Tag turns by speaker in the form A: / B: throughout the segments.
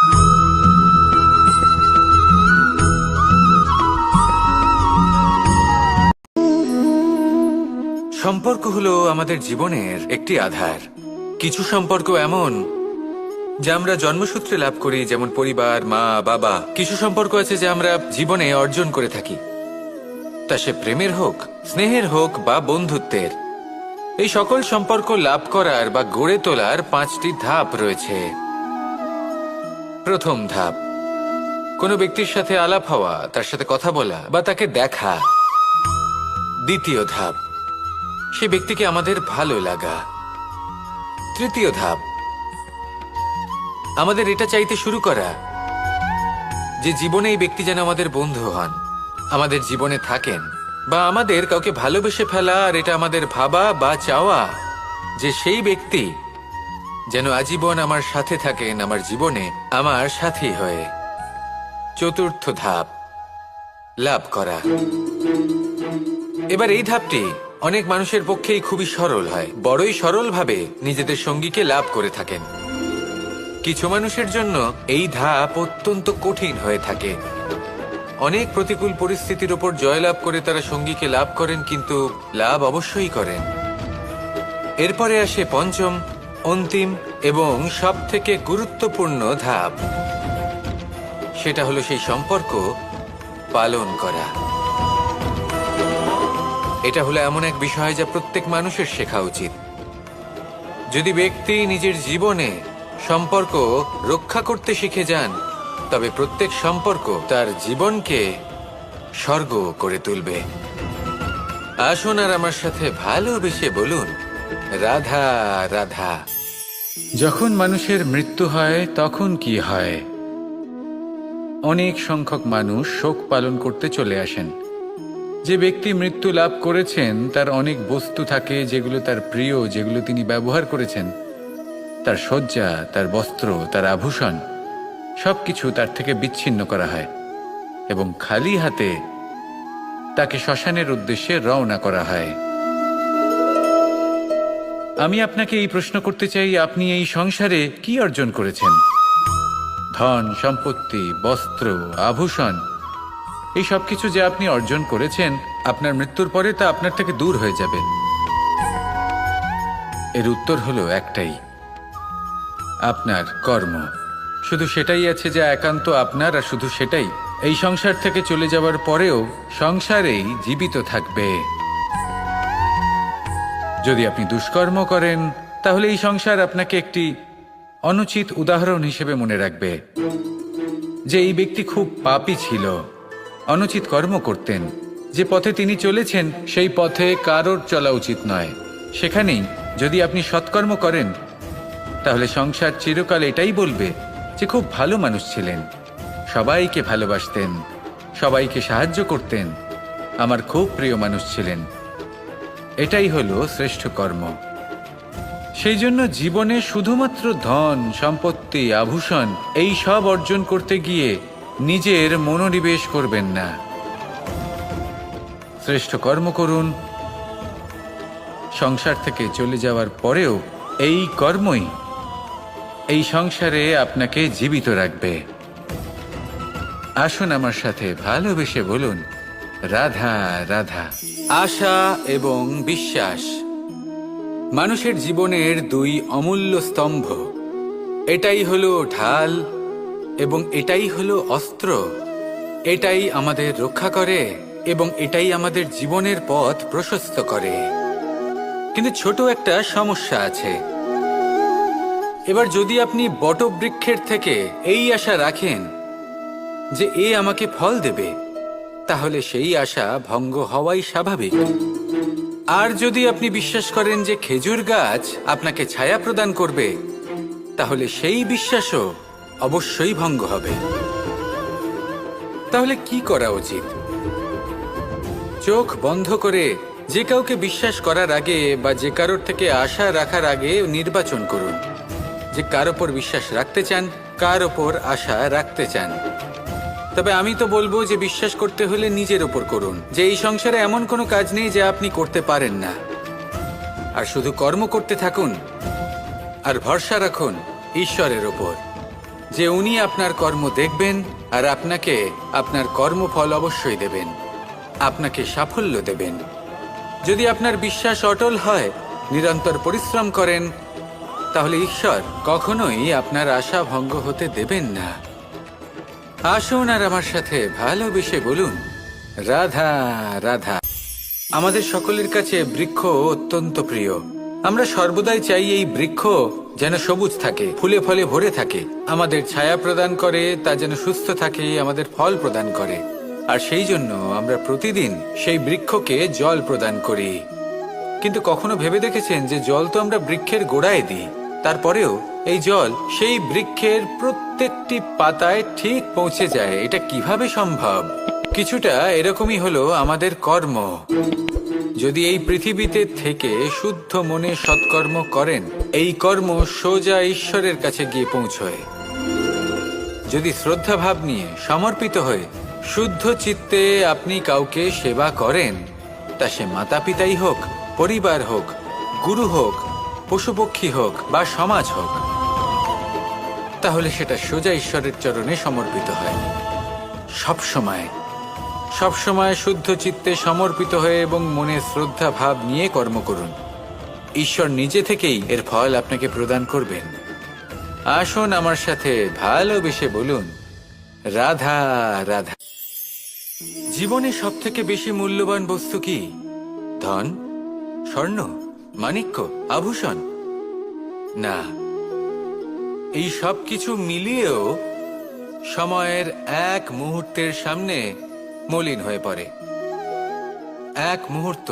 A: সম্পর্ক হলো আমাদের জীবনের একটি আধার। কিছু সম্পর্ক এমন যা আমরা জন্মসূত্রে লাভ করি, যেমন পরিবার, মা, বাবা। কিছু সম্পর্ক আছে যা আমরা জীবনে অর্জন করে থাকি, তা সে প্রেমের হোক, স্নেহের হোক বা বন্ধুত্বের। এই সকল সম্পর্ক লাভ করার বা গড়ে তোলার 5টি ধাপ রয়েছে। প্রথম ধাপ, কোনো ব্যক্তির সাথে আলাপ হওয়া, তার সাথে কথা বলা বা তাকে দেখা। দ্বিতীয় ধাপ, সে ব্যক্তিকে আমাদের ভালো লাগা। তৃতীয় ধাপ, আমাদের এটা চাইতে শুরু করা যে জীবনে এই ব্যক্তি যেন আমাদের বন্ধু হন, আমাদের জীবনে থাকেন, বা আমাদের কাউকে ভালোবেসে ফেলা আর এটা আমাদের ভাবা বা চাওয়া যে সেই ব্যক্তি যেন আজীবন আমার সাথে থাকেন, আমার জীবনে আমার সাথী হয়ে। চতুর্থ ধাপ, লাভ করা। এবার এই ধাপটি অনেক মানুষের পক্ষেই খুবই সরল হয়, বড়ই সরলভাবে নিজেদের সঙ্গীকে লাভ করে থাকেন। কিছু মানুষের জন্য এই ধাপ অত্যন্ত কঠিন হয়ে থাকে। অনেক প্রতিকূল পরিস্থিতির ওপর জয়লাভ করে তারা সঙ্গীকে লাভ করেন, কিন্তু লাভ অবশ্যই করেন। এরপরে আসে পঞ্চম, অন্তিম এবং সবথেকে গুরুত্বপূর্ণ ধাপ। সেটা হলো সেই সম্পর্ক পালন করা। এটা হলো এমন এক বিষয় যা প্রত্যেক মানুষের শেখা উচিত। যদি ব্যক্তি নিজের জীবনে সম্পর্ক রক্ষা করতে শিখে যান, তবে প্রত্যেক সম্পর্ক তার জীবনকে স্বর্গ করে তুলবে। আসুন আর আমার সাথে ভালোবেসে বলুন, রাধা রাধা। যখন মানুষের মৃত্যু হয় তখন কি হয়? অনেক সংখ্যক মানুষ শোক পালন করতে চলে আসেন। যে ব্যক্তি মৃত্যু লাভ করেছেন তার অনেক বস্তু থাকে যেগুলো তার প্রিয়, যেগুলো তিনি ব্যবহার করেছেন। তার শয্যা, তার বস্ত্র, তার আভূষণ সবকিছু তার থেকে বিচ্ছিন্ন করা হয় এবং খালি হাতে তাকে শ্মশানের উদ্দেশ্যে রওনা করা হয়। আমি আপনাকে এই প্রশ্ন করতে চাই, আপনি এই সংসারে কি অর্জন করেছেন? ধন, সম্পত্তি, বস্ত্র, আভূষণ, এই সবকিছু যে আপনি অর্জন করেছেন, আপনার মৃত্যুর পরে তা আপনার থেকে দূর হয়ে যাবে। এর উত্তর হলো একটাই, আপনার কর্ম। শুধু সেটাই আছে যা একান্ত আপনার, আর শুধু সেটাই এই সংসার থেকে চলে যাওয়ার পরেও সংসারেই জীবিত থাকবে। যদি আপনি দুষ্কর্ম করেন, তাহলে এই সংসার আপনাকে একটি অনুচিত উদাহরণ হিসেবে মনে রাখবে যে এই ব্যক্তি খুব পাপী ছিল, অনুচিত কর্ম করতেন। যে পথে তিনি চলেছেন সেই পথে কারোর চলা উচিত নয়। সেখানেই যদি আপনি সৎকর্ম করেন, তাহলে সংসার চিরকাল এটাই বলবে যে খুব ভালো মানুষ ছিলেন, সবাইকে ভালোবাসতেন, সবাইকে সাহায্য করতেন, আমার খুব প্রিয় মানুষ ছিলেন। এটাই হলো শ্রেষ্ঠ কর্ম। সেই জন্য জীবনে শুধুমাত্র ধন, সম্পত্তি, আভূষণ এই সব অর্জন করতে গিয়ে নিজের মনোনিবেশ করবেন না। শ্রেষ্ঠ কর্ম করুন। সংসার থেকে চলে যাওয়ার পরেও এই কর্মই এই সংসারে আপনাকে জীবিত রাখবে। আসুন আমার সাথে ভালোবেসে বলুন, রাধা রাধা। আশা এবং বিশ্বাস মানুষের জীবনের দুই অমূল্য স্তম্ভ। এটাই হলো ঢাল এবং এটাই হলো অস্ত্র। এটাই আমাদের রক্ষা করে এবং এটাই আমাদের জীবনের পথ প্রশস্ত করে। কিন্তু ছোট একটা সমস্যা আছে। এবার যদি আপনি বটবৃক্ষের থেকে এই আশা রাখেন যে এ আমাকে ফল দেবে, তাহলে সেই আশা ভঙ্গ হওয়াই স্বাভাবিক। আর যদি আপনি বিশ্বাস করেন যে খেজুর গাছ আপনাকে ছায়া প্রদান করবে, তাহলে সেই বিশ্বাসও অবশ্যই ভঙ্গ হবে। তাহলে কি করা উচিত? চোখ বন্ধ করে যে কাউকে বিশ্বাস করার আগে বা যে কারোর থেকে আশা রাখার আগে নির্বাচন করুন যে কার ওপর বিশ্বাস রাখতে চান, কার ওপর আশা রাখতে চান। তবে আমি তো বলবো যে বিশ্বাস করতে হলে নিজের ওপর করুন, যে এই সংসারে এমন কোনো কাজ নেই যা আপনি করতে পারেন না। আর শুধু কর্ম করতে থাকুন আর ভরসা রাখুন ঈশ্বরের ওপর। যে উনি আপনার কর্ম দেখবেন আর আপনাকে আপনার কর্মফল অবশ্যই দেবেন, আপনাকে সাফল্য দেবেন। যদি আপনার বিশ্বাস অটল হয়, নিরন্তর পরিশ্রম করেন, তাহলে ঈশ্বর কখনোই আপনার আশা ভঙ্গ হতে দেবেন না। আসুন আর আমার সাথে ভালোবেসে বলুন, রাধা রাধা। আমাদের সকলের কাছে বৃক্ষ অত্যন্ত প্রিয়। আমরা সর্বদাই চাই এই বৃক্ষ যেন সবুজ থাকে, ফুলে ফলে ভরে থাকে, আমাদের ছায়া প্রদান করে, তা যেন সুস্থ থাকে, আমাদের ফল প্রদান করে। আর সেই জন্য আমরা প্রতিদিন সেই বৃক্ষকে জল প্রদান করি। কিন্তু কখনো ভেবে দেখেছেন যে জল তো আমরা বৃক্ষের গোড়ায় দিই, তারপরেও এই জল সেই বৃক্ষের প্রত্যেকটি পাতায় ঠিক পৌঁছে যায়? এটা কিভাবে সম্ভব? কিছুটা এরকমই হলো আমাদের কর্ম। যদি এই পৃথিবীতে থেকে শুদ্ধ মনে সৎকর্ম করেন, এই কর্ম সোজা ঈশ্বরের কাছে গিয়ে পৌঁছয়। যদি শ্রদ্ধাভাব নিয়ে সমর্পিত হয়ে শুদ্ধ চিত্তে আপনি কাউকে সেবা করেন, তা সে মাতা পিতাই হোক, পরিবার হোক, গুরু হোক, পশুপক্ষী হোক বা সমাজ হোক, তাহলে সেটা সোজা ঈশ্বরের চরণে সমর্পিত হয়। সবসময় সবসময় শুদ্ধ চিত্তে সমর্পিত হয়ে এবং মনে শ্রদ্ধা ভাব নিয়ে কর্ম করুন। ঈশ্বর নিজে থেকেই এর ফল আপনাকে প্রদান করবেন। আসুন আমার সাথে ভালোবেসে বলুন, রাধা রাধা। জীবনে সব থেকে বেশি মূল্যবান বস্তু কি? ধন, স্বর্ণ, মাণিক্য, আভূষণ? না, এই সব কিছু মিলিয়েও সময়ের এক মুহূর্তের সামনে মলিন হয়ে পড়ে। এক মুহূর্ত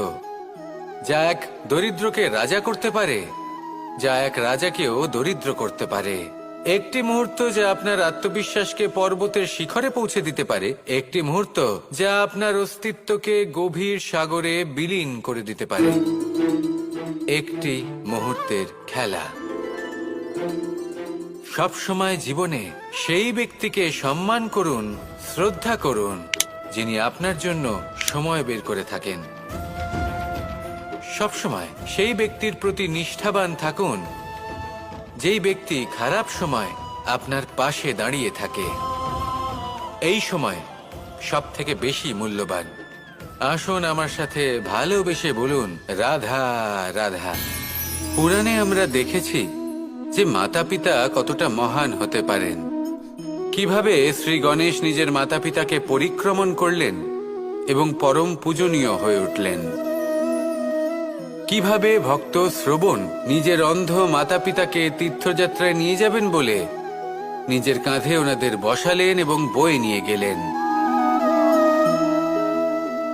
A: যা এক দরিদ্রকে রাজা করতে পারে, যা এক রাজাকেও দরিদ্র করতে পারে। একটি মুহূর্ত যা আপনার আত্মবিশ্বাসকে পর্বতের শিখরে পৌঁছে দিতে পারে, একটি মুহূর্ত যা আপনার অস্তিত্বকে গভীর সাগরে বিলীন করে দিতে পারে। একটি মুহূর্তের খেলা। সব সময় জীবনে সেই ব্যক্তিকে সম্মান করুন, শ্রদ্ধা করুন, যিনি আপনার জন্য সময় বের করে থাকেন। সবসময় সেই ব্যক্তির প্রতি নিষ্ঠাবান থাকুন, যেই ব্যক্তি খারাপ সময় আপনার পাশে দাঁড়িয়ে থাকে। এই সময় সব থেকে বেশি মূল্যবান। আসুন আমার সাথে ভালোবেসে বলুন, রাধা রাধা। পুরাণে আমরা দেখেছি যে মাতা পিতা কতটা মহান হতে পারেন। কিভাবে শ্রী গণেশ নিজের মাতা পিতাকে পরিক্রমণ করলেন এবং পরম পূজনীয় হয়ে উঠলেন। কিভাবে ভক্ত শ্রবণ নিজের অন্ধ মাতা পিতাকে তীর্থযাত্রায় নিয়ে যাবেন বলে নিজের কাঁধে ওনাদের বসালেন এবং বয়ে নিয়ে গেলেন।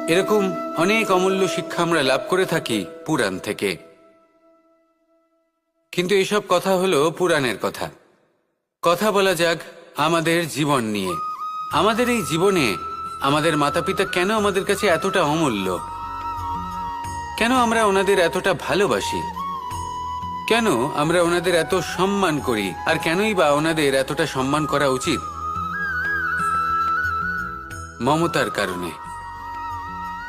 A: এরকম অনেক অমূল্য শিক্ষা আমরা লাভ করে থাকি পুরাণ থেকে। কিন্তু এসব কথা হলো পুরাণের কথা। কথা বলা যাক আমাদের জীবন নিয়ে। আমাদের এই জীবনে আমাদের মাতা পিতা কেন আমাদের কাছে এতটা অমূল্য? কেন আমরা ওনাদের এতটা ভালোবাসি? কেন আমরা ওনাদের এত সম্মান করি? আর কেনই বা ওনাদের এতটা সম্মান করা উচিত? মমতার কারণে।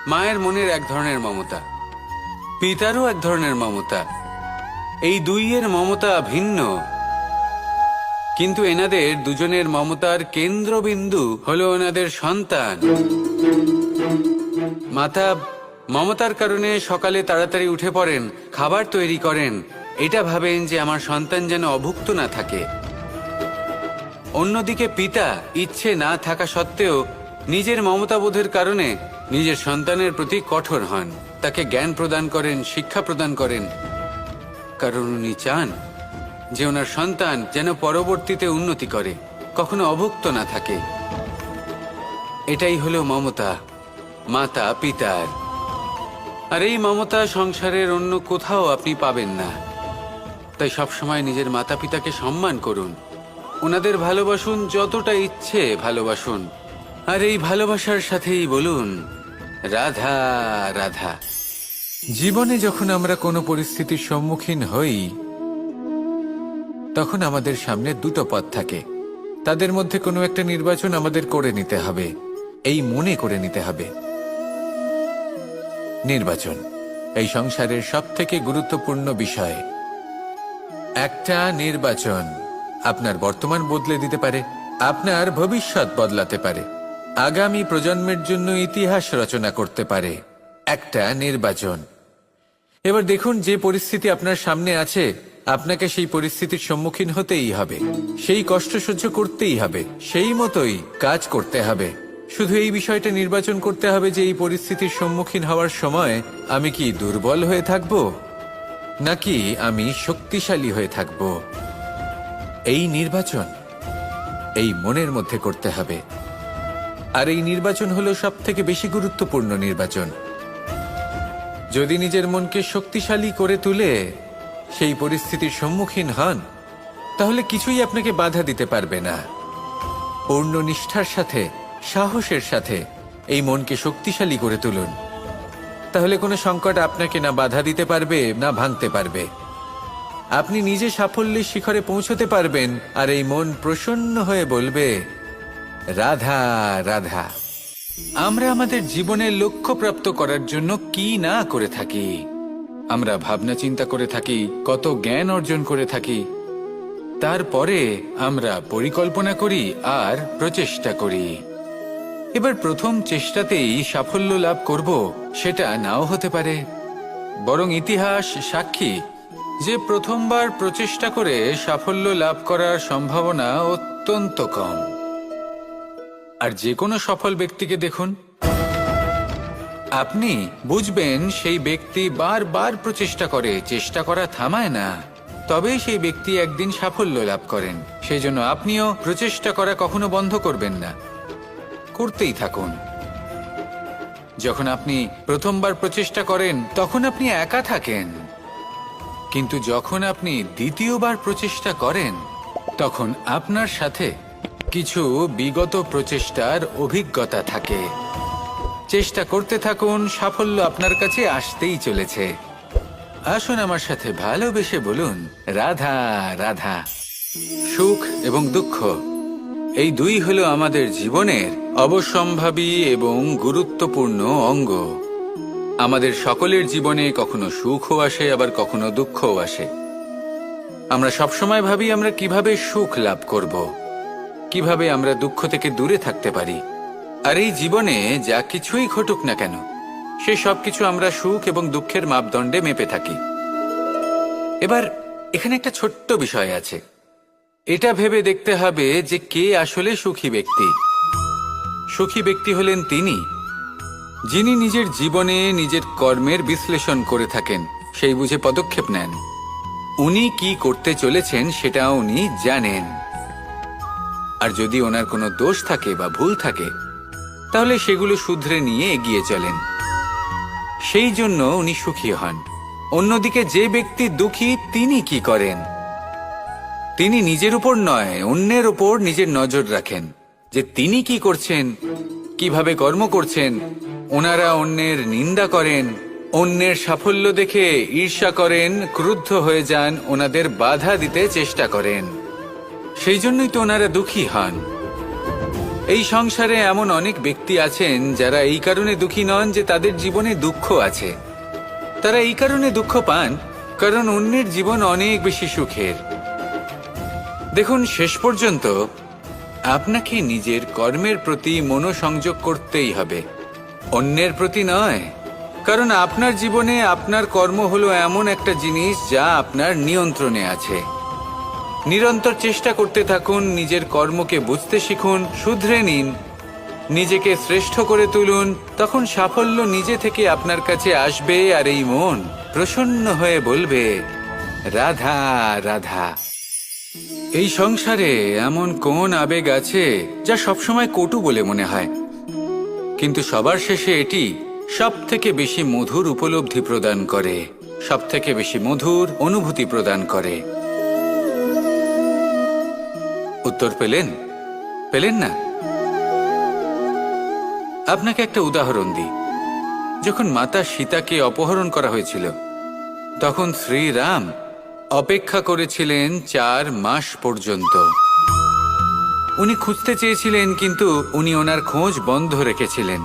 A: মায়ের মনের এক ধরনের মমতা, পিতারও এক ধরনের মমতা। এই দুইয়ের মমতা ভিন্ন, কিন্তু এনাদের দুজনের মমতার কেন্দ্রবিন্দু হলো ওনাদের সন্তান। মাতা মমতার কারণে সকালে তাড়াতাড়ি উঠে পড়েন, খাবার তৈরি করেন, এটা ভাবেন যে আমার সন্তান যেন অভুক্ত না থাকে। অন্যদিকে পিতা ইচ্ছে না থাকা সত্ত্বেও নিজের মমতাবোধের কারণে নিজের সন্তানের প্রতি কঠোর হন, তাকে জ্ঞান প্রদান করেন, শিক্ষা প্রদান করেন, কারণ উনি চান যে ওনার সন্তান যেন পরবর্তীতে উন্নতি করে, কখনো অভুক্ত না থাকে। এটাই হলো মমতা মাতা পিতার। আর এই মমতা সংসারের অন্য কোথাও আপনি পাবেন না। তাই সবসময় নিজের মাতা পিতাকে সম্মান করুন, ওনাদের ভালোবাসুন, যতটা ইচ্ছে ভালোবাসুন। আর এই ভালোবাসার সাথেই বলুন, রাধা রাধা। জীবনে যখন আমরা কোনো পরিস্থিতির সম্মুখীন হই, তখন আমাদের সামনে দুটো পথ থাকে। তাদের মধ্যে কোনো একটা নির্বাচন আমাদের করে নিতে হবে, এই মনে করে নিতে হবে। নির্বাচন এই সংসারের সবথেকে গুরুত্বপূর্ণ বিষয়। একটা নির্বাচন, আপনার বর্তমান বদলে দিতে পারে, আপনার ভবিষ্যৎ বদলাতে পারে, আগামী প্রজন্মের জন্য ইতিহাস রচনা করতে পারে। একটা নির্বাচন। এবার দেখুন, যে পরিস্থিতি আপনার সামনে আছে, আপনাকে সেই পরিস্থিতির সম্মুখীন হতেই হবে, সেই কষ্ট সহ্য করতেই হবে, সেই মতোই কাজ করতে হবে। শুধু এই বিষয়টা নির্বাচন করতে হবে যে এই পরিস্থিতির সম্মুখীন হওয়ার সময় আমি কি দুর্বল হয়ে থাকব নাকি আমি শক্তিশালী হয়ে থাকব। এই নির্বাচন এই মনের মধ্যে করতে হবে। আর এই নির্বাচন হলো সবথেকে বেশি গুরুত্বপূর্ণ নির্বাচন। যদি নিজের মনকে শক্তিশালী করে তুলে সেই পরিস্থিতির সম্মুখীন হন, তাহলে কিছুই আপনাকে বাধা দিতে পারবে না। পূর্ণ নিষ্ঠার সাথে, সাহসের সাথে এই মনকে শক্তিশালী করে তুলুন। তাহলে কোনো সংকট আপনাকে না বাধা দিতে পারবে না ভাঙতে পারবে। আপনি নিজে সাফল্যের শিখরে পৌঁছতে পারবেন, আর এই মন প্রসন্ন হয়ে বলবে, রাধা রাধা। আমরা আমাদের জীবনের লক্ষ্য প্রাপ্ত করার জন্য কি না করে থাকি। আমরা ভাবনা চিন্তা করে থাকি, কত জ্ঞান অর্জন করে থাকি, তারপরে আমরা পরিকল্পনা করি আর প্রচেষ্টা করি। এবার প্রথম চেষ্টাতেই সাফল্য লাভ করব সেটা নাও হতে পারে, বরং ইতিহাস সাক্ষী যে প্রথমবার প্রচেষ্টা করে সাফল্য লাভ করার সম্ভাবনা অত্যন্ত কম। আর যে কোনো সফল ব্যক্তিকে দেখুন, আপনি বুঝবেন সেই ব্যক্তি বারবার প্রচেষ্টা করে, চেষ্টা করা থামায় না, তবেই সেই ব্যক্তি একদিন সাফল্য লাভ করেন। সেই জন্য আপনিও প্রচেষ্টা করা কখনো বন্ধ করবেন না, করতেই থাকুন। যখন আপনি প্রথমবার প্রচেষ্টা করেন তখন আপনি একা থাকেন, কিন্তু যখন আপনি দ্বিতীয়বার প্রচেষ্টা করেন তখন আপনার সাথে কিছু বিগত প্রচেষ্টার অভিজ্ঞতা থাকে। চেষ্টা করতে থাকুন, সাফল্য আপনার কাছে আসতেই চলেছে। আসুন আমার সাথে ভালোবেসে বলুন, রাধা রাধা। সুখ এবং দুঃখ এই দুই হলো আমাদের জীবনের অবশ্যম্ভাবী এবং গুরুত্বপূর্ণ অঙ্গ। আমাদের সকলের জীবনে কখনো সুখও আসে, আবার কখনো দুঃখও আসে। আমরা সবসময় ভাবি আমরা কিভাবে সুখ লাভ করব, কিভাবে আমরা দুঃখ থেকে দূরে থাকতে পারি। আর এই জীবনে যা কিছুই ঘটুক না কেন, সে সবকিছু আমরা সুখ এবং দুঃখের মাপদণ্ডে মেপে থাকি। এবার এখানে একটা ছোট্ট বিষয় আছে, এটা ভেবে দেখতে হবে যে কে আসলে সুখী ব্যক্তি। সুখী ব্যক্তি হলেন তিনি যিনি নিজের জীবনে নিজের কর্মের বিশ্লেষণ করে থাকেন, সেই বুঝে পদক্ষেপ নেন। উনি কি করতে চলেছেন সেটা উনি জানেন, আর যদি ওনার কোনো দোষ থাকে বা ভুল থাকে তাহলে সেগুলো শুধরে নিয়ে এগিয়ে চলেন। সেই জন্য উনি সুখী হন। অন্যদিকে যে ব্যক্তি দুঃখী, তিনি কি করেন? তিনি নিজের উপর নয়, অন্যের উপর নিজের নজর রাখেন যে তিনি কি করছেন, কিভাবে কর্ম করছেন। ওনারা অন্যের নিন্দা করেন, অন্যের সাফল্য দেখে ঈর্ষা করেন, ক্রুদ্ধ হয়ে যান, ওনাদের বাধা দিতে চেষ্টা করেন। সেই জন্যই তো ওনারা দুঃখী হন। এই সংসারে এমন অনেক ব্যক্তি আছেন যারা এই কারণে দুঃখী নন যে তাদের জীবনে দুঃখ আছে। তারা এই কারণে দুঃখ পান কারণ অন্যের জীবন অনেক বেশি সুখের। দেখুন, শেষ পর্যন্ত আপনাকে নিজের কর্মের প্রতি মনোসংযোগ করতেই হবে, অন্যের প্রতি নয়। কারণ আপনার জীবনে আপনার কর্ম হলো এমন একটা জিনিস যা আপনার নিয়ন্ত্রণে আছে। নিরন্তর চেষ্টা করতে থাকুন, নিজের কর্মকে বুঝতে শিখুন, শুধরে নিন, নিজেকে শ্রেষ্ঠ করে তুলুন। তখন সাফল্য নিজে থেকে আপনার কাছে আসবে, আর এই মন প্রসন্ন হয়ে বলবে, রাধা রাধা। এই সংসারে এমন কোন আবেগ আছে যা সবসময় কটু বলে মনে হয়, কিন্তু সবার শেষে এটি সব থেকে বেশি মধুর উপলব্ধি প্রদান করে, সব থেকে বেশি মধুর অনুভূতি প্রদান করে। উত্তর পেলেন? পেলেন না? আপনাকে একটা উদাহরণ দিই। যখন মাতা সীতাকে অপহরণ করা হয়েছিল তখন শ্রীরাম অপেক্ষা করেছিলেন 4 মাস পর্যন্ত। উনি খুঁজতে চেয়েছিলেন, কিন্তু উনি ওনার খোঁজ বন্ধ রেখেছিলেন।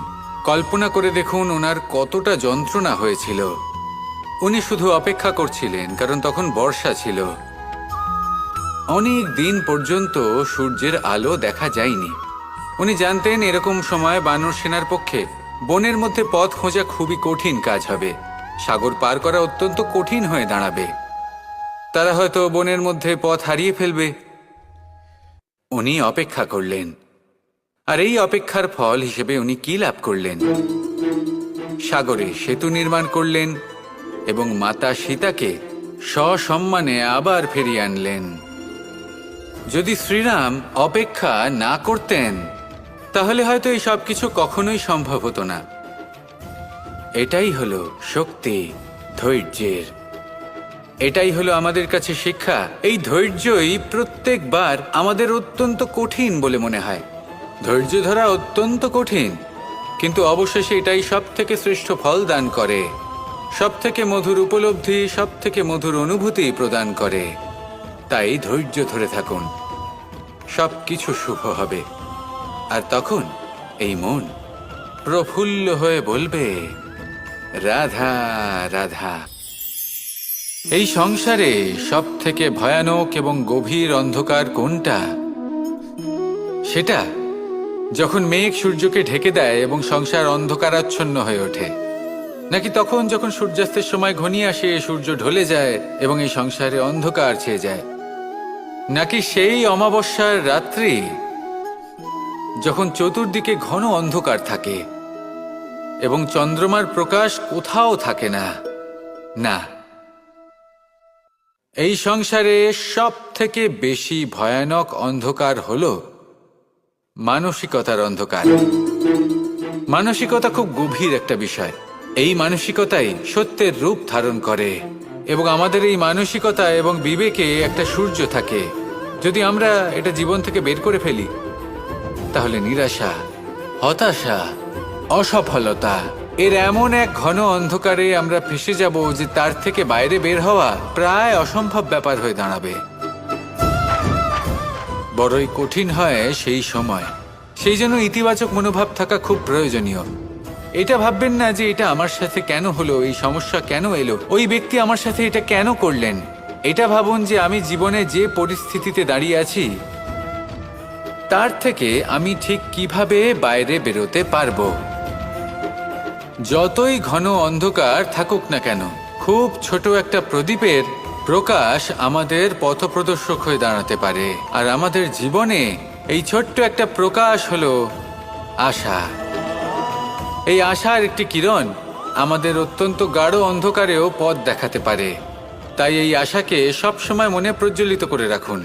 A: কল্পনা করে দেখুন ওনার কতটা যন্ত্রণা হয়েছিল। উনি শুধু অপেক্ষা করছিলেন, কারণ তখন বর্ষা ছিল। অনেক দিন পর্যন্ত সূর্যের আলো দেখা যায়নি। উনি জানতেন এরকম সময় বানর সেনার পক্ষে বনের মধ্যে পথ খোঁজা খুবই কঠিন কাজ হবে। সাগর পার করা অত্যন্ত কঠিন হয়ে দাঁড়াবে। তারা হয়তো বনের মধ্যে পথ হারিয়ে ফেলবে। উনি অপেক্ষা করলেন, আর এই অপেক্ষার ফল হিসেবে উনি কি লাভ করলেন? সাগরে সেতু নির্মাণ করলেন এবং মাতা সীতাকে সসম্মানে আবার ফিরিয়ে আনলেন। যদি শ্রীরাম অপেক্ষা না করতেন তাহলে হয়তো এই সব কিছু কখনোই সম্ভব হতো না। এটাই হলো শক্তি ধৈর্যের। এটাই হলো আমাদের কাছে শিক্ষা। এই ধৈর্যই প্রত্যেকবার আমাদের অত্যন্ত কঠিন বলে মনে হয়। ধৈর্য ধরা অত্যন্ত কঠিন, কিন্তু অবশেষে এটাই সব থেকে শ্রেষ্ঠ ফল দান করে, সব থেকে মধুর উপলব্ধি, সব থেকে মধুর অনুভূতি প্রদান করে। তাই ধৈর্য ধরে থাকুন, সব কিছু শুভ হবে। আর তখন এই মন প্রফুল্ল হয়ে বলবে, রাধা রাধা। এই সংসারে সব থেকে ভয়ানক এবং গভীর অন্ধকার কোনটা? সেটা যখন মেঘ সূর্যকে ঢেকে দেয় এবং সংসার অন্ধকারাচ্ছন্ন হয়ে ওঠে, নাকি তখন যখন সূর্যাস্তের সময় ঘনিয়ে আসে, সূর্য ঢলে যায় এবং এই সংসারে অন্ধকার ছেয়ে যায়, নাকি সেই অমাবস্যার রাত্রি যখন চতুর্দিকে ঘন অন্ধকার থাকে এবং চন্দ্রমার প্রকাশ কোথাও থাকে না? না, এই সংসারে সব থেকে বেশি ভয়ানক অন্ধকার হলো মানসিকতার অন্ধকার। মানসিকতা খুব গভীর একটা বিষয়। এই মানসিকতাই সত্যের রূপ ধারণ করে এবং আমাদের এই মানসিকতা এবং বিবেকে একটা সূর্য থাকে। যদি আমরা এটা জীবন থেকে বের করে ফেলি তাহলে নিরাশা, হতাশা, অসফলতা এর এমন এক ঘন অন্ধকারে আমরা ফেসে যাব যে তার থেকে বাইরে বের হওয়া প্রায় অসম্ভব ব্যাপার হয়ে দাঁড়াবে। বড়ই কঠিন হয় সেই সময়। সেই জন্য ইতিবাচক মনোভাব থাকা খুব প্রয়োজনীয়। এটা ভাববেন না যে এটা আমার সাথে কেন হলো, এই সমস্যা কেন এলো, ওই ব্যক্তি আমার সাথে এটা কেন করলেন। এটা ভাবুন যে আমি জীবনে যে পরিস্থিতিতে দাঁড়িয়ে আছি তার থেকে আমি ঠিক কিভাবে বাইরে বেরোতে পারবো। যতই ঘন অন্ধকার থাকুক না কেন, খুব ছোট একটা প্রদীপের প্রকাশ আমাদের পথপ্রদর্শক হয়ে দাঁড়াতে পারে। আর আমাদের জীবনে এই ছোট্ট একটা প্রকাশ হলো আশা। এই আশার একটি কিরণ আমাদের অত্যন্ত গাঢ় অন্ধকারেও পথ দেখাতে পারে। তাই এই আশাকে সব সময় মনে প্রজ্বলিত করে রাখুন।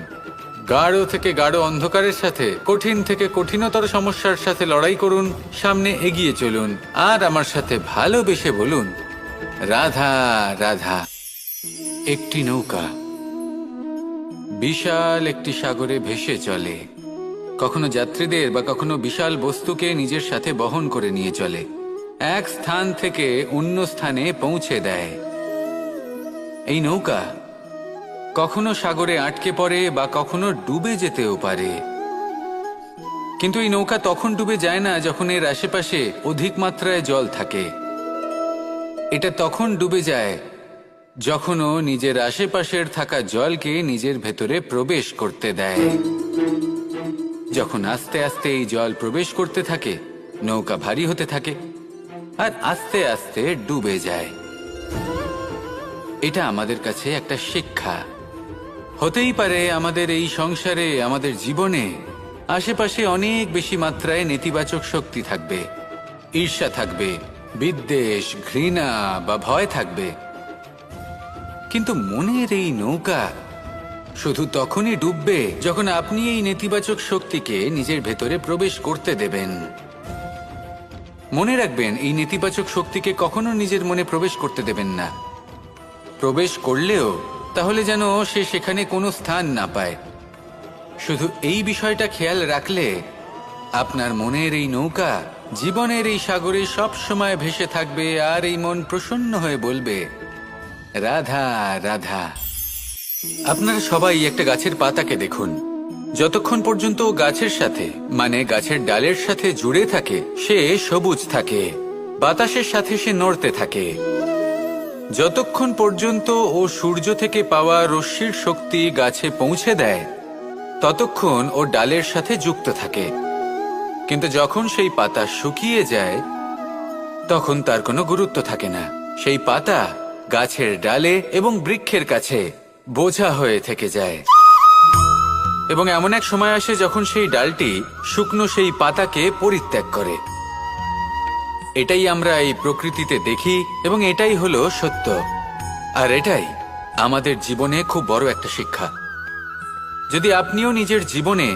A: গাঢ় থেকে গাঢ় অন্ধকারের সাথে, কঠিন থেকে কঠিনতর সমস্যার সাথে লড়াই করুন, সামনে এগিয়ে চলুন, আর আমার সাথে ভালোবেসে বলুন, রাধা রাধা। একটি নৌকা বিশাল একটি সাগরে ভেসে চলে। কখনো যাত্রীদের বা কখনো বিশাল বস্তুকে নিজের সাথে বহন করে নিয়ে চলে, এক স্থান থেকে অন্য স্থানে পৌঁছে দেয়। এই নৌকা কখনো সাগরে আটকে পড়ে বা কখনো ডুবে যেতেও পারে, কিন্তু এই নৌকা তখন ডুবে যায় না যখন এর আশেপাশে অধিক মাত্রায় জল থাকে। এটা তখন ডুবে যায় যখন ও নিজের আশেপাশের থাকা জলকে নিজের ভেতরে প্রবেশ করতে দেয়। যখন আস্তে আস্তে এই জল প্রবেশ করতে থাকে, নৌকা ভারী হতে থাকে আর আস্তে আস্তে ডুবে যায়। এটা আমাদের কাছে একটা শিক্ষা। হতেই পারে আমাদের এই সংসারে, আমাদের জীবনে আশেপাশে অনেক বেশি মাত্রায় নেতিবাচক শক্তি থাকবে, ঈর্ষা থাকবে, বিদ্বেষ, ঘৃণা বা ভয় থাকবে, কিন্তু মনের এই নৌকা শুধু তখনই ডুববে যখন আপনি এই নেতিবাচক শক্তিকে নিজের ভেতরে প্রবেশ করতে দেবেন। মনে রাখবেন, এই নেতিবাচক শক্তিকে কখনো নিজের মনে প্রবেশ করতে দেবেন না। প্রবেশ করলেও তাহলে যেন সে সেখানে কোনো স্থান না পায়। শুধু এই বিষয়টা খেয়াল রাখলে আপনার মনের এই নৌকা জীবনের এই সাগরে সব সময় ভেসে থাকবে, আর এই মন প্রসন্ন হয়ে বলবে, রাধা রাধা। আপনারা সবাই একটা গাছের পাতাকে দেখুন। যতক্ষণ পর্যন্ত ও গাছের সাথে, মানে গাছের ডালের সাথে জুড়ে থাকে, সে সবুজ থাকে, বাতাসের সাথে সে নড়তে থাকে। যতক্ষণ পর্যন্ত ও সূর্য থেকে পাওয়া রশ্মির শক্তি গাছে পৌঁছে দেয়, ততক্ষণ ও ডালের সাথে যুক্ত থাকে, কিন্তু যখন সেই পাতা শুকিয়ে যায় তখন তার কোনো গুরুত্ব থাকে না। সেই পাতা গাছের ডালে এবং বৃক্ষের কাছে বোঝা হয়ে থেকে যায়। এবং এমন এক সময় আসে যখন সেই ডালটি শুকনো সেই পাতাকে পরিত্যাগ করে। এটাই আমরা এই প্রকৃতিতে দেখি এবং এটাই হলো সত্য। আর এটাই আমাদের জীবনে খুব বড় একটা শিক্ষা। যদি আপনিও নিজের জীবনে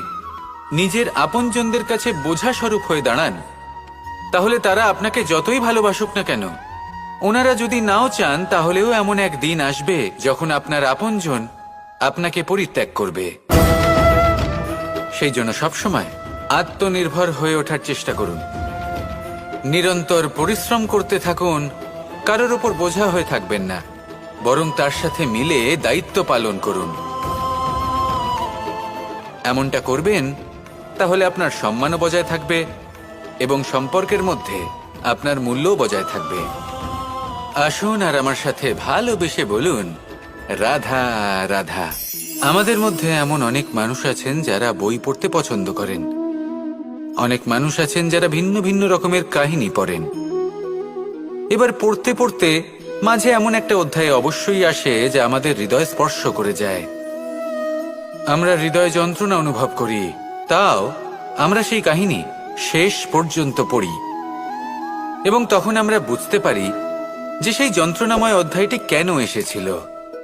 A: নিজের আপনজনদের কাছে বোঝা স্বরূপ হয়ে দাঁড়ান, তাহলে তারা আপনাকে যতই ভালোবাসুক না কেন, ওনারা যদি নাও চান, তাহলেও এমন এক দিন আসবে যখন আপনার আপনজন আপনাকে পরিত্যাগ করবে। সেই জন্য সবসময় আত্মনির্ভর হয়ে ওঠার চেষ্টা করুন, নিরন্তর পরিশ্রম করতে থাকুন, কারোর ওপর বোঝা হয়ে থাকবেন না, বরং তার সাথে মিলে দায়িত্ব পালন করুন। এমনটা করবেন তাহলে আপনার সম্মানও বজায় থাকবে এবং সম্পর্কের মধ্যে আপনার মূল্যও বজায় থাকবে। আসুন আর আমার সাথে ভালোবেসে বলুন, রাধা রাধা। আমাদের মধ্যে এমন অনেক মানুষ আছেন যারা বই পড়তে পছন্দ করেন, অনেক মানুষ আছেন যারা ভিন্ন ভিন্ন রকমের কাহিনী পড়েন। এবার পড়তে পড়তে মাঝে এমন একটা অধ্যায় অবশ্যই আসে যা আমাদের হৃদয় স্পর্শ করে যায়। আমরা হৃদয় যন্ত্রণা অনুভব করি, তাও আমরা সেই কাহিনী শেষ পর্যন্ত পড়ি এবং তখন আমরা বুঝতে পারি যে সেই যন্ত্রণাময় অধ্যায়টি কেন এসেছিল,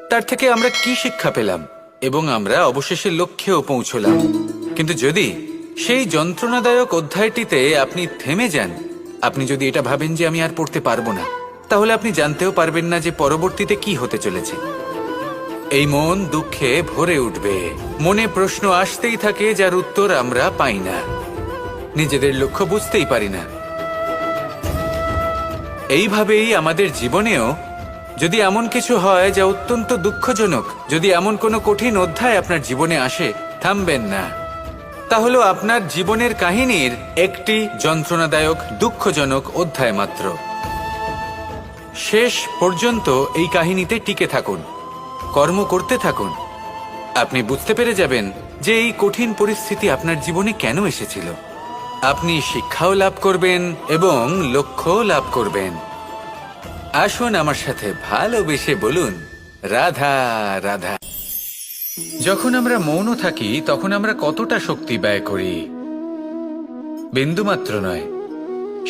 A: তার থেকে আমরা কি শিক্ষা পেলাম এবং আমরা অবশেষে লক্ষ্যেও পৌঁছলাম। কিন্তু যদি সেই যন্ত্রণাদায়ক অধ্যায়টিতে আপনি থেমে যান, আপনি যদি এটা ভাবেন যে আমি আর পড়তে পারবো না, তাহলে আপনি জানতেও পারবেন না যে পরবর্তীতে কি হতে চলেছে। এই মন দুঃখে ভরে উঠবে, মনে প্রশ্ন আসতেই থাকে যার উত্তর আমরা পাই না, নিজেদের লক্ষ্য বুঝতেই পারি না। এইভাবেই আমাদের জীবনেও যদি এমন কিছু হয় যা অত্যন্ত দুঃখজনক, যদি এমন কোনো কঠিন অধ্যায় আপনার জীবনে আসে, থামবেন না। তাহলে আপনার জীবনের কাহিনীর একটি যন্ত্রণাদায়ক দুঃখজনক অধ্যায় মাত্র। শেষ পর্যন্ত এই কাহিনীতে টিকে থাকুন, কর্ম করতে থাকুন। আপনি বুঝতে পেরে যাবেন যে এই কঠিন পরিস্থিতি আপনার জীবনে কেন এসেছিল। আপনি শিক্ষাও লাভ করবেন এবং লক্ষ্যও লাভ করবেন। আসুন আমার সাথে ভালোবেসে বলুন, রাধা রাধা। যখন আমরা মৌন থাকি তখন আমরা কতটা শক্তি ব্যয় করি, বিন্দুমাত্র নয়।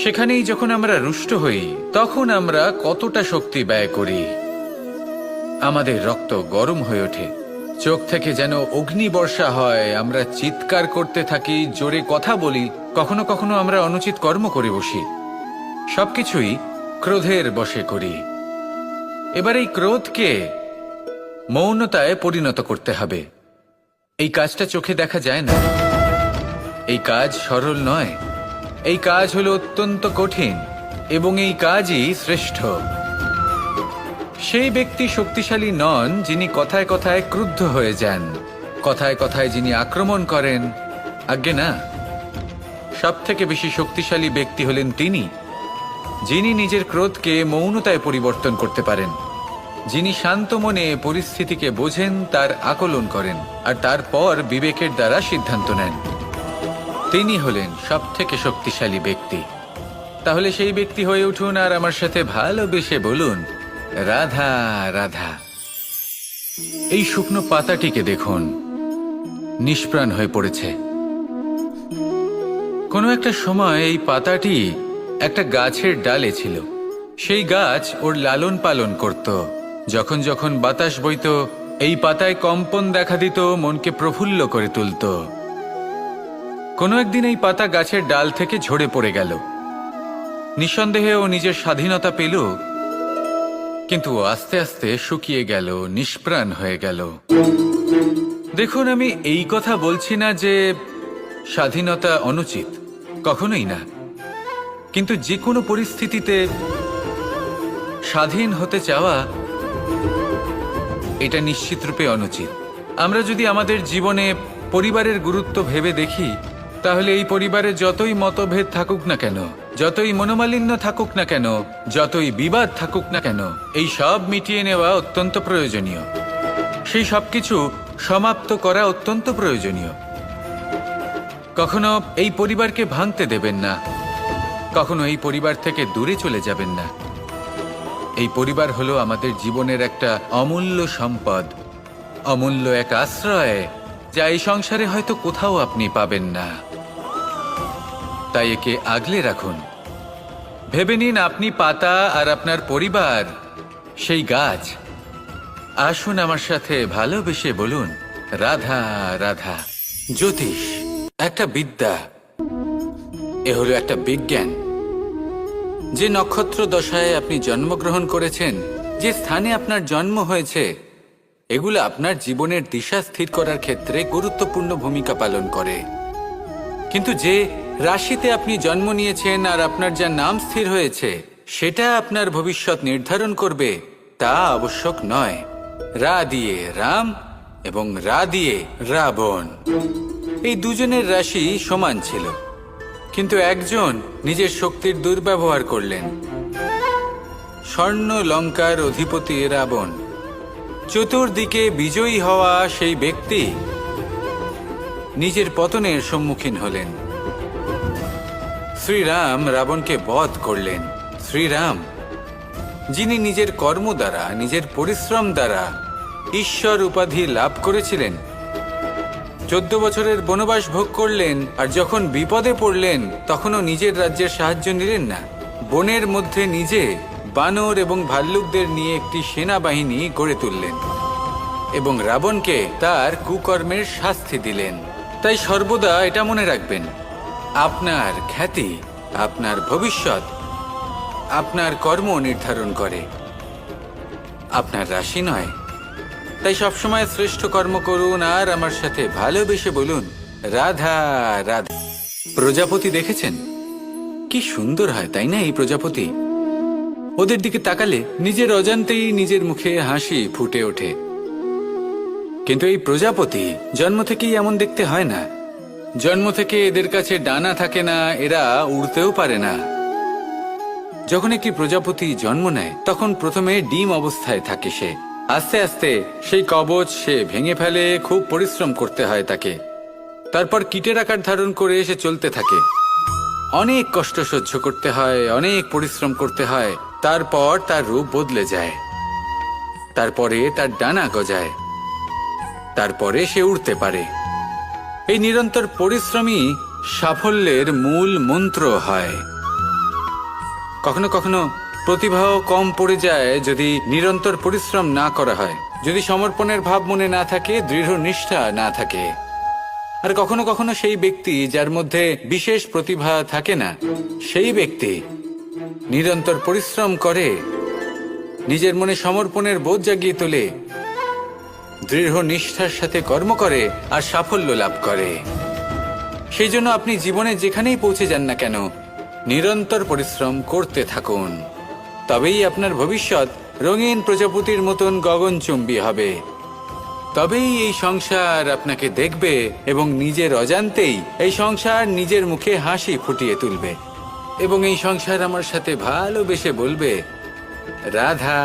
A: সেখানেই যখন আমরা রুষ্ট হই তখন আমরা কতটা শক্তি ব্যয় করি। আমাদের রক্ত গরম হয়ে ওঠে, চোখ থেকে যেন অগ্নিবর্ষা হয়, আমরা চিৎকার করতে থাকি, জোরে কথা বলি, কখনো কখনো আমরা অনুচিত কর্ম করে বসি। সবকিছুই ক্রোধের বশে করি। এবার এই ক্রোধকে মৌনতায় পরিণত করতে হবে। এই কাজটা চোখে দেখা যায় না, এই কাজ সরল নয়, এই কাজ হলো অত্যন্ত কঠিন এবং এই কাজই শ্রেষ্ঠ। সেই ব্যক্তি শক্তিশালী নন যিনি কথায় কথায় ক্রুদ্ধ হয়ে যান, কথায় কথায় যিনি আক্রমণ করেন। আজ্ঞে না, সব থেকে বেশি শক্তিশালী ব্যক্তি হলেন তিনি যিনি নিজের ক্রোধকে মৌনতায় পরিবর্তন করতে পারেন, যিনি শান্ত মনে পরিস্থিতিকে বোঝেন, তার আকলন করেন আর তারপর বিবেকের দ্বারা সিদ্ধান্ত নেন। তিনি হলেন সব থেকে শক্তিশালী ব্যক্তি। তাহলে সেই ব্যক্তি হয়ে উঠুন আর আমার সাথে ভালোবেসে বলুন, রাধা রাধা। এই শুকনো পাতাটিকে দেখুন, নিষ্প্রাণ হয়ে পড়েছে। কোনো একটা সময় এই পাতাটি একটা গাছের ডালে ছিল। সেই গাছ ওর লালন পালন করত। যখন যখন বাতাস বইত, এই পাতায় কম্পন দেখা দিত, মনকে প্রফুল্ল করে তুলত। কোনো একদিন এই পাতা গাছের ডাল থেকে ঝরে পড়ে গেল। নিঃসন্দেহে ও নিজের স্বাধীনতা পেল, কিন্তু আস্তে আস্তে শুকিয়ে গেল, নিষ্প্রাণ হয়ে গেল। দেখুন, আমি এই কথা বলছি না যে স্বাধীনতা অনুচিত, কখনোই না। কিন্তু যে কোনো পরিস্থিতিতে স্বাধীন হতে চাওয়া এটা নিশ্চিতরূপে অনুচিত। আমরা যদি আমাদের জীবনে পরিবারের গুরুত্ব ভেবে দেখি, তাহলে এই পরিবারে যতই মতভেদ থাকুক না কেন, যতই মনোমালিন্য থাকুক না কেন, যতই বিবাদ থাকুক না কেন, এই সব মিটিয়ে নেওয়া অত্যন্ত প্রয়োজনীয়। সেই সবকিছু সমাপ্ত করা অত্যন্ত প্রয়োজনীয়। কখনো এই পরিবারকে ভাঙতে দেবেন না, কখনো এই পরিবার থেকে দূরে চলে যাবেন না। এই পরিবার হলো আমাদের জীবনের একটা অমূল্য সম্পদ, অমূল্য এক আশ্রয়, যা এই সংসারে হয়তো কোথাও আপনি পাবেন না। তাই একে আগলে রাখুন। ভেবে নিন আপনি পাতা আর আপনার পরিবার সেই গাছ। আসুন আমার সাথে ভালোবেসে বলুন, রাধা রাধা। জ্যোতিষ একটা বিদ্যা, এ হলো একটা বিজ্ঞান। যে নক্ষত্র দশায় আপনি জন্মগ্রহণ করেছেন, যে স্থানে আপনার জন্ম হয়েছে, এগুলো আপনার জীবনের দিশা স্থির করার ক্ষেত্রে গুরুত্বপূর্ণ ভূমিকা পালন করে। কিন্তু যে রাশিতে আপনি জন্ম নিয়েছেন আর আপনার যা নাম স্থির হয়েছে, সেটা আপনার ভবিষ্যৎ নির্ধারণ করবে তা আবশ্যক নয়। রা দিয়ে রাম এবং রা দিয়ে রাবণ, এই দুজনের রাশি সমান ছিল, কিন্তু একজন নিজের শক্তির দুর্ব্যবহার করলেন। স্বর্ণ লঙ্কার অধিপতি রাবণ, চতুর্দিকে বিজয়ী হওয়া সেই ব্যক্তি নিজের পতনের সম্মুখীন হলেন। শ্রীরাম রাবণকে বধ করলেন। শ্রীরাম, যিনি নিজের কর্ম দ্বারা, নিজের পরিশ্রম দ্বারা ঈশ্বর উপাধি লাভ করেছিলেন, 14 বছরের বনবাস ভোগ করলেন, আর যখন বিপদে পড়লেন তখনও নিজের রাজ্যের সাহায্য নিলেন না। বনের মধ্যে নিজে বানর এবং ভাল্লুকদের নিয়ে একটি সেনাবাহিনী গড়ে তুললেন এবং রাবণকে তার কুকর্মের শাস্তি দিলেন। তাই সর্বদা এটা মনে রাখবেন, আপনার খ্যাতি, আপনার ভবিষ্যৎ আপনার কর্ম নির্ধারণ করে, আপনার রাশি নয়। তাই সবসময় শ্রেষ্ঠ কর্ম করুন আর আমার সাথে ভালোবেসে বলুন, রাধা রাধা। প্রজাপতি দেখেছেন কি সুন্দর হয়, তাই না? এই প্রজাপতি, ওদের দিকে তাকালে নিজের অজান্তেই নিজের মুখে হাসি ফুটে ওঠে। কিন্তু এই প্রজাপতি জন্ম থেকেই এমন দেখতে হয় না। জন্ম থেকে এদের কাছে ডানা থাকে না, এরা উড়তেও পারে না। যখন একটি প্রজাপতি জন্ম নেয় তখন প্রথমে ডিম অবস্থায় থাকে সে। আস্তে আস্তে সেই কবচ সে ভেঙে ফেলে, খুব পরিশ্রম করতে হয় তাকে। তারপর কীটের আকার ধারণ করে সে চলতে থাকে, অনেক কষ্ট সহ্য করতে হয়, অনেক পরিশ্রম করতে হয়। তারপর তার রূপ বদলে যায়, তারপরে তার ডানা গজায়, তারপরে সে উড়তে পারে। এই নিরন্তর পরিশ্রমই সাফল্যের মূল মন্ত্র হয়। কখনো কখনো প্রতিভাও কম পড়ে যায় যদি নিরন্তর পরিশ্রম না করা হয়, যদি সমর্পণের ভাব মনে না থাকে, দৃঢ় নিষ্ঠা না থাকে। আর কখনো কখনো সেই ব্যক্তি যার মধ্যে বিশেষ প্রতিভা থাকে না, সেই ব্যক্তি নিরন্তর পরিশ্রম করে, নিজের মনে সমর্পণের বোধ জাগিয়ে তোলে, দৃঢ় নিষ্ঠার সাথে কর্ম করে আর সাফল্য লাভ করে। সেই জন্য আপনি জীবনে যেখানেই পৌঁছে যান না কেন, নিরন্তর পরিশ্রম করতে থাকুন। তবেই আপনার ভবিষ্যৎ রঙিন প্রজাপতির মতন গগনচুম্বী হবে। তবেই এই সংসার আপনাকে দেখবে এবং নিজের অজান্তেই এই সংসার নিজের মুখে হাসি ফুটিয়ে তুলবে এবং এই সংসার আমার সাথে ভালোবেসে বলবে, রাধা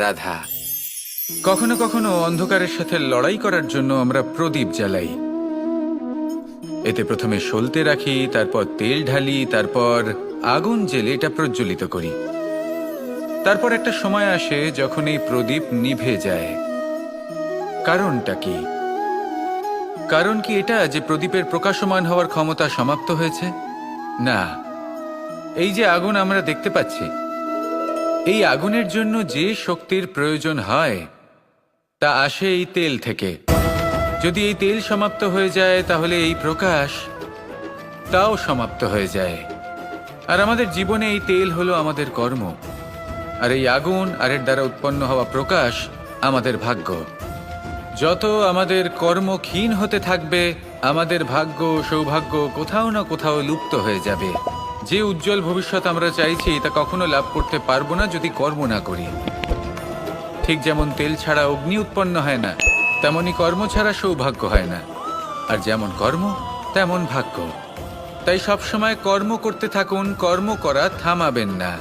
A: রাধা। কখনো কখনো অন্ধকারের সাথে লড়াই করার জন্য আমরা প্রদীপ জ্বালাই। এতে প্রথমে সলতে রাখি, তারপর তেল ঢালি, তারপর আগুন জেলে এটা প্রজ্বলিত করি। তারপর একটা সময় আসে যখন এই প্রদীপ নিভে যায়। কারণটা কি? কারণ কি এটা যে প্রদীপের প্রকাশমান হওয়ার ক্ষমতা সমাপ্ত হয়েছে? না, এই যে আগুন আমরা দেখতে পাচ্ছি, এই আগুনের জন্য যে শক্তির প্রয়োজন হয় তা আসে এই তেল থেকে। যদি এই তেল সমাপ্ত হয়ে যায় তাহলে এই প্রকাশ তাও সমাপ্ত হয়ে যায়। আর আমাদের জীবনে এই তেল হলো আমাদের কর্ম, আর এই আগুন আর এর দ্বারা উৎপন্ন হওয়া প্রকাশ আমাদের ভাগ্য। যত আমাদের কর্ম ক্ষীণ হতে থাকবে, আমাদের ভাগ্য সৌভাগ্য কোথাও না কোথাও লুপ্ত হয়ে যাবে। যে উজ্জ্বল ভবিষ্যৎ আমরা চাইছি তা কখনো লাভ করতে পারবো না যদি কর্ম না করি। ঠিক যেমন তেল ছাড়া অগ্নি উৎপন্ন হয় না, তেমনি কর্ম ছাড়া সৌভাগ্য হয় না। আর যেমন কর্ম তেমন ভাগ্য। তাই সবসময় কর্ম করতে থাকুন, কর্ম করা থামাবেন না।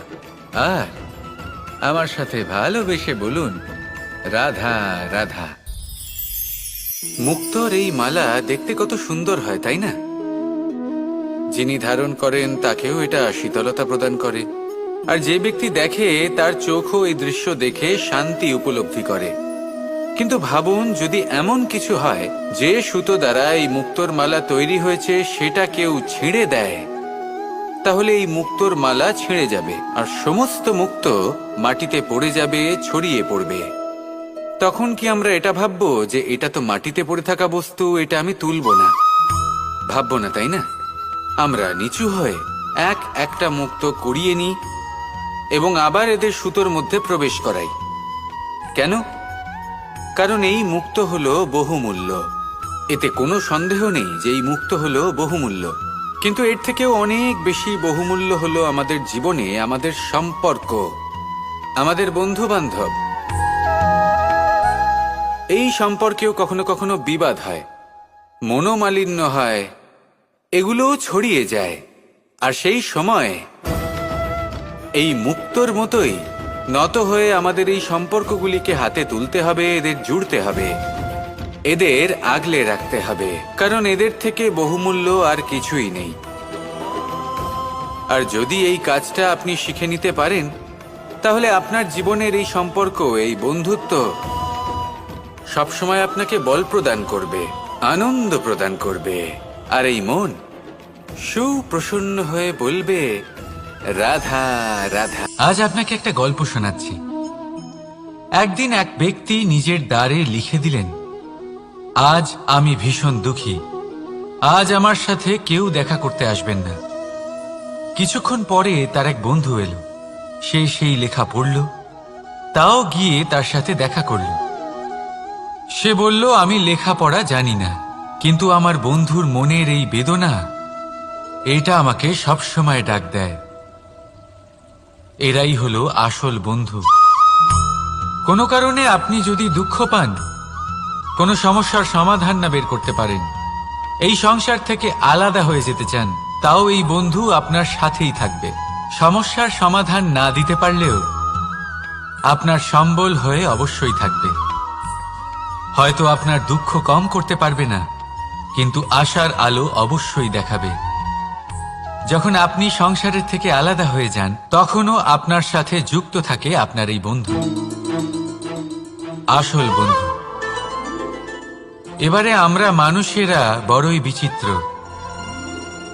A: আর আমার সাথে ভালোবেসে বলুন, রাধা রাধা। মুক্তোর এই মালা দেখতে কত সুন্দর হয়, তাই না? যিনি ধারণ করেন তাকেও এটা শীতলতা প্রদান করে, আর যে ব্যক্তি দেখে তার চোখও এই দৃশ্য দেখে শান্তি উপলব্ধি করে। কিন্তু ভাবুন, যদি এমন কিছু হয় যে সুতো দ্বারা এই মুক্তোর মালা তৈরি হয়েছে সেটা কেউ ছিঁড়ে দেয়, তাহলে এই মুক্তোর মালা ছিঁড়ে যাবে আর সমস্ত মুক্তো মাটিতে পড়ে যাবে, ছড়িয়ে পড়বে। তখন কি আমরা এটা ভাববো যে এটা তো মাটিতে পড়ে থাকা বস্তু, এটা আমি তুলবো না? ভাববো না, তাই না? আমরা নিচু হয়ে একটা মুক্তো কুড়িয়ে নিই এবং আবার এদের সুতোর মধ্যে প্রবেশ করাই। কেন? কারণ এই মুক্তো হলো বহুমূল্য। এতে কোনো সন্দেহ নেই যে এই মুক্তো হলো বহুমূল্য। কিন্তু এর থেকেও অনেক বেশি বহুমূল্য হলো আমাদের জীবনে আমাদের সম্পর্ক, আমাদের বন্ধু বান্ধব। এই সম্পর্কেও কখনো কখনো বিবাদ হয়, মনোমালিন্য হয়, এগুলোও ছড়িয়ে যায়। আর সেই সময় এই মুক্তোর মতোই নত হয়ে আমাদের এই সম্পর্কগুলিকে হাতে তুলতে হবে, এদের জুড়তে হবে, এদের আগলে রাখতে হবে, কারণ এদের থেকে বহুমূল্য আর কিছুই নেই। আর যদি এই কাজটা আপনি শিখে নিতে পারেন, তাহলে আপনার জীবনের এই সম্পর্ক, এই বন্ধুত্ব সবসময় আপনাকে বল প্রদান করবে, আনন্দ প্রদান করবে, আর এই মন সুপ্রসন্ন হয়ে বলবে, রাধা রাধা। আজ আপনাকে একটা গল্প শোনাচ্ছি। একদিন এক ব্যক্তি নিজের দ্বারে লিখে দিলেন, আজ আমি ভীষণ দুঃখী, আজ আমার সাথে কেউ দেখা করতে আসবেন না। কিছুক্ষণ পরে তার এক বন্ধু এলো, সে সেই লেখা পড়ল, তাও গিয়ে তার সাথে দেখা করল। সে বলল, আমি লেখাপড়া জানি না, কিন্তু আমার বন্ধুর মনের এই বেদনা, এটা আমাকে সবসময় ডাক দেয়। এরাই হলো আসল বন্ধু। কোনো কারণে আপনি যদি দুঃখ পান, কোনো সমস্যার সমাধান না বের করতে পারেন, এই সংসার থেকে আলাদা হয়ে যেতে চান, তাও এই বন্ধু আপনার সাথেই থাকবে। সমস্যার সমাধান না দিতে পারলেও আপনার সম্বল হয়ে অবশ্যই থাকবে। হয়তো আপনার দুঃখ কম করতে পারবে না, কিন্তু আশার আলো অবশ্যই দেখাবে। যখন আপনি সংসারের থেকে আলাদা হয়ে যান, তখনও আপনার সাথে যুক্ত থাকে আপনার এই বন্ধু, আসল বন্ধু। এবারে আমরা মানুষেরা বড়ই বিচিত্র।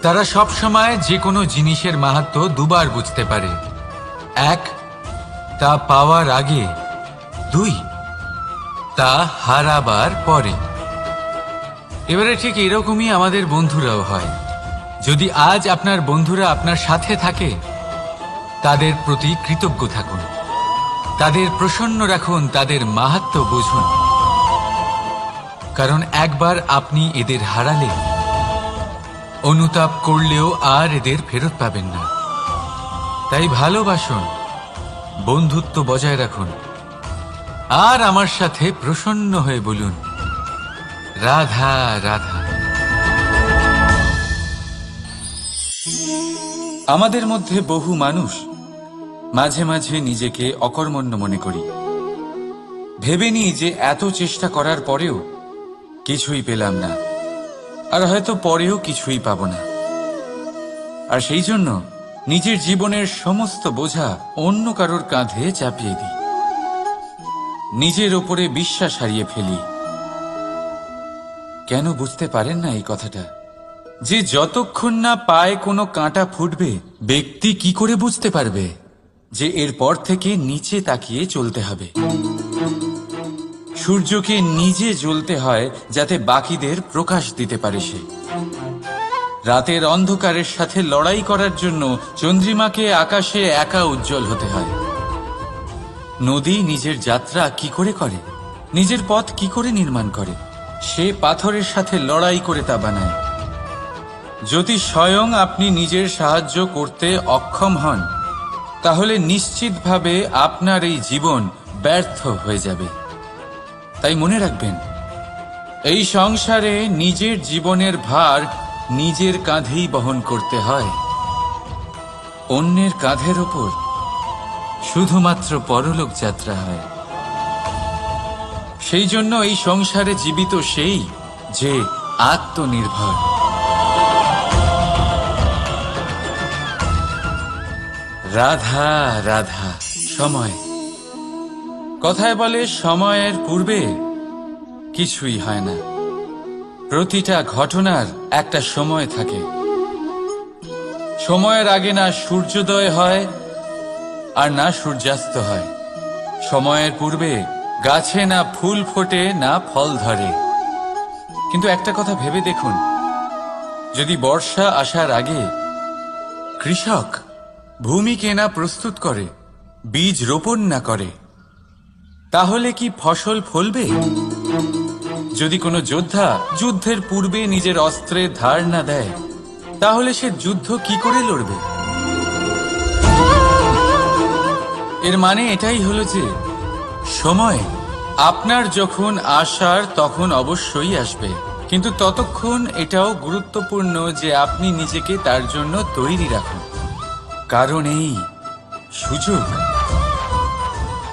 A: তারা সব সময় যে কোনো জিনিসের মাহাত্ম্য দুবার বুঝতে পারে। এক, তা পাওয়ার আগে। দুই, তা হারাবার পরে। এবারে ঠিক এরকমই আমাদের বন্ধুরাও হয়। যদি আজ আপনার বন্ধুরা আপনার সাথে থাকে, তাদের প্রতি কৃতজ্ঞ থাকুন, তাদের প্রসন্ন রাখুন, তাদের মাহাত্ম্য বুঝুন। কারণ একবার আপনি এদের হারালে, অনুতাপ করলেও আর এদের ফেরত পাবেন না। তাই ভালোবাসুন, বন্ধুত্ব বজায় রাখুন, আর আমার সাথে প্রসন্ন হয়ে বলুন, রাধা রাধা। আমাদের মধ্যে বহু মানুষ মাঝে মাঝে নিজেকে অকর্মণ্য মনে করি। ভেবে নিই যে এত চেষ্টা করার পরেও কিছুই পেলাম না, আর হয়তো পরেও কিছুই পাব না। আর সেই জন্য নিজের জীবনের সমস্ত বোঝা অন্য কারোর কাঁধে চাপিয়ে দিই, নিজের ওপরে বিশ্বাস হারিয়ে ফেলি। কেন বুঝতে পারেন না এই কথাটা? যে যতক্ষণ না পায়ে কোনো কাঁটা ফুটবে, ব্যক্তি কি করে বুঝতে পারবে যে এরপর থেকে নিচে তাকিয়ে চলতে হবে? সূর্যকে নিজে জ্বলতে হয় যাতে বাকিদের প্রকাশ দিতে পারে সে। রাতের অন্ধকারের সাথে লড়াই করার জন্য চন্দ্রিমাকে আকাশে একা উজ্জ্বল হতে হয়। নদী নিজের যাত্রা কি করে করে, নিজের পথ কি করে নির্মাণ করে? সে পাথরের সাথে লড়াই করে তা বানায়। যদি স্বয়ং আপনি নিজের সাহায্য করতে অক্ষম হন, তাহলে নিশ্চিতভাবে আপনার এই জীবন ব্যর্থ হয়ে যাবে। তাই মনে রাখবেন, এই সংসারে নিজের জীবনের ভার নিজের কাঁধেই বহন করতে হয়। অন্যের কাঁধের ওপর শুধুমাত্র পরলোক যাত্রা হয়।
B: সেই জন্য এই সংসারে জীবিত সেই যে আত্মনির্ভর। রাধা রাধা। সময়, কথায় বলে সময়ের পূর্বে কিছুই হয় না। প্রতিটা ঘটনার একটা সময় থাকে। সময়ের আগে না সূর্যোদয় হয় আর না সূর্যাস্ত হয়। সময়ের পূর্বে গাছে না ফুল ফোটে না ফল ধরে। কিন্তু একটা কথা ভেবে দেখুন, যদি বর্ষা আসার আগে কৃষক ভূমিকে না প্রস্তুত করে, বীজ রোপণ না করে, তাহলে কি ফসল ফলবে? যদি কোনো যোদ্ধা যুদ্ধের পূর্বে নিজের অস্ত্রের ধার না দেয়, তাহলে সে যুদ্ধ কি করে লড়বে? এর মানে এটাই হলো যে সময় আপনার যখন আসার তখন অবশ্যই আসবে, কিন্তু ততক্ষণ এটাও গুরুত্বপূর্ণ যে আপনি নিজেকে তার জন্য তৈরি রাখুন। কারণ এই সুযোগ,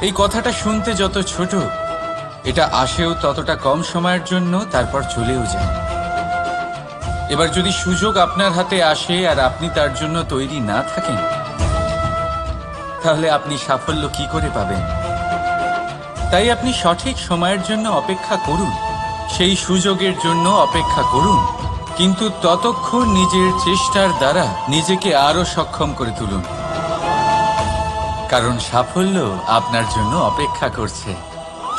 B: এই কথাটা শুনতে যত ছোট, এটা আসেও ততটা কম সময়ের জন্য, তারপর চলেও যায়। এবার যদি সুযোগ আপনার হাতে আসে আর আপনি তার জন্য তৈরি না থাকেন, তাহলে আপনি সাফল্য কি করে পাবেন? তাই আপনি সঠিক সময়ের জন্য অপেক্ষা করুন, সেই সুযোগের জন্য অপেক্ষা করুন, কিন্তু ততক্ষণ নিজের চেষ্টার দ্বারা নিজেকে আরো সক্ষম করে তুলুন। কারণ সাফল্য আপনার জন্য অপেক্ষা করছে,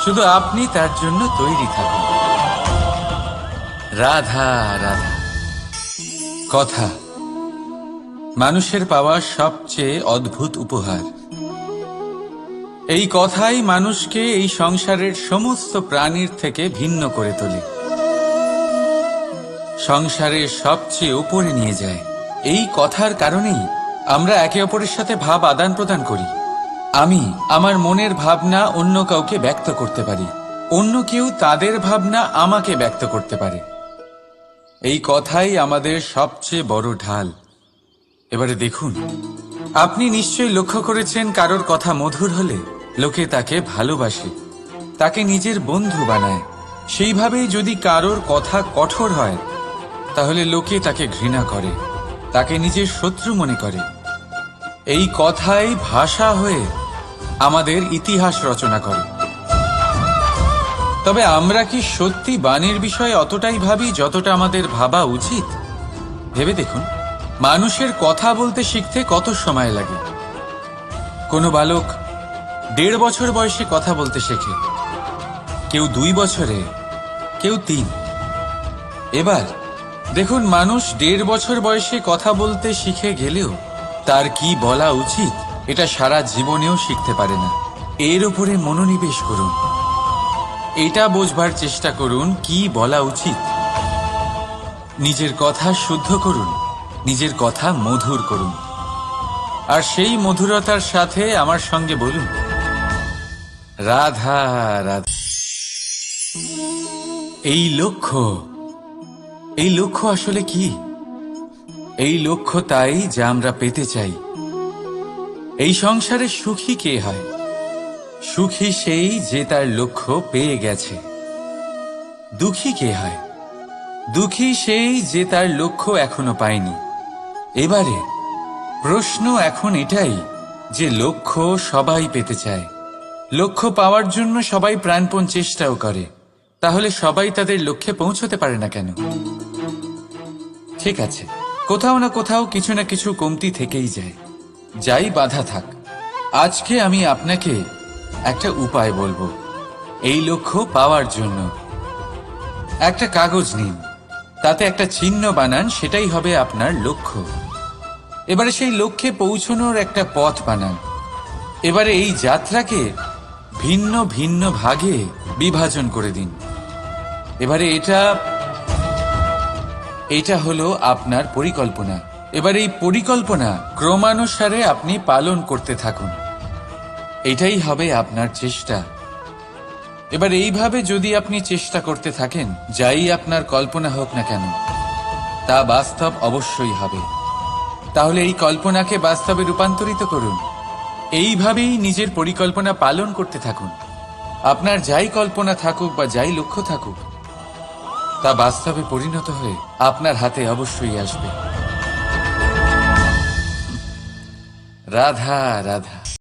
B: শুধু আপনি তার জন্য তৈরি থাকুন। রাধা রাধা। কথা মানুষের পাওয়া সবচেয়ে অদ্ভুত উপহার। এই কথাই মানুষকে এই সংসারের সমস্ত প্রাণীর থেকে ভিন্ন করে তোলে, সংসারের সবচেয়ে উপরে নিয়ে যায়। এই কথার কারণেই আমরা একে অপরের সাথে ভাব আদান প্রদান করি। আমি আমার মনের ভাবনা অন্য কাউকে ব্যক্ত করতে পারি, অন্য কেউ তাদের ভাবনা আমাকে ব্যক্ত করতে পারে। এই কথাই আমাদের সবচেয়ে বড় ঢাল। এবারে দেখুন, আপনি নিশ্চয়ই লক্ষ্য করেছেন, কারোর কথা মধুর হলে লোকে তাকে ভালোবাসে, তাকে নিজের বন্ধু বানায়। সেইভাবেই যদি কারোর কথা কঠোর হয়, তাহলে লোকে তাকে ঘৃণা করে, তাকে নিজের শত্রু মনে করে। এই কথাই ভাষা হয়ে আমাদের ইতিহাস রচনা করে। তবে আমরা কি সত্যি বাণীর বিষয়ে অতটাই ভাবি যতটা আমাদের ভাবা উচিত? ভেবে দেখুন, মানুষের কথা বলতে শিখতে কত সময় লাগে। কোনো বালক 1.5 বছর বয়সে কথা বলতে শেখে, কেউ 2 বছরে, কেউ 3। এবার দেখুন, মানুষ 1.5 বছর বয়সে কথা বলতে শিখে গেলেও তার কি বলা উচিত এটা সারা জীবনেও শিখতে পারে না। এর উপরে মনোনিবেশ করুন, এটা বোঝবার চেষ্টা করুন কি বলা উচিত। নিজের কথা শুদ্ধ করুন, নিজের কথা মধুর করুন, আর সেই মধুরতার সাথে আমার সঙ্গে বলুন, রাধা রাধা। এই লক্ষ্য আসলে কি? এই লক্ষ্য তাই যা আমরা পেতে চাই। এই সংসারে সুখী কে হয়? সুখী সেই যে তার লক্ষ্য পেয়ে গেছে। দুঃখী কে হয়? দুঃখী সেই যে তার লক্ষ্য এখনো পায়নি। এবারে প্রশ্ন এখন এটাই যে লক্ষ্য সবাই পেতে চায়, লক্ষ্য পাওয়ার জন্য সবাই প্রাণপণ চেষ্টাও করে, তাহলে সবাই তাদের লক্ষ্যে পৌঁছতে পারে না কেন? ঠিক আছে, কোথাও না কোথাও কিছু না কিছু কমতি থেকেই যায়, যাই বাধা থাক। আজকে আমি আপনাকে একটা উপায় বলবো এই লক্ষ্য পাওয়ার জন্য। একটা কাগজ নিন, তাতে একটা চিহ্ন বানান, সেটাই হবে আপনার লক্ষ্য। এবারে সেই লক্ষ্যে পৌঁছানোর একটা পথ বানান। এবারে এই যাত্রাকে ভিন্ন ভিন্ন ভাগে বিভাজন করে দিন। এবারে এটা হলো আপনার পরিকল্পনা। এবার এই পরিকল্পনা ক্রমানুসারে আপনি পালন করতে থাকুন, এটাই হবে আপনার চেষ্টা। এবার এইভাবে যদি আপনি চেষ্টা করতে থাকেন, যাই আপনার কল্পনা হোক না কেন, তা বাস্তব অবশ্যই হবে। তাহলে এই কল্পনাকে বাস্তবে রূপান্তরিত করুন। এইভাবেই নিজের পরিকল্পনা পালন করতে থাকুন। আপনার যাই কল্পনা থাকুক বা যাই লক্ষ্য থাকুক, তা বাস্তবে পরিণত হয়ে আপনার হাতে অবশ্যই আসবে। রাধা রাধা।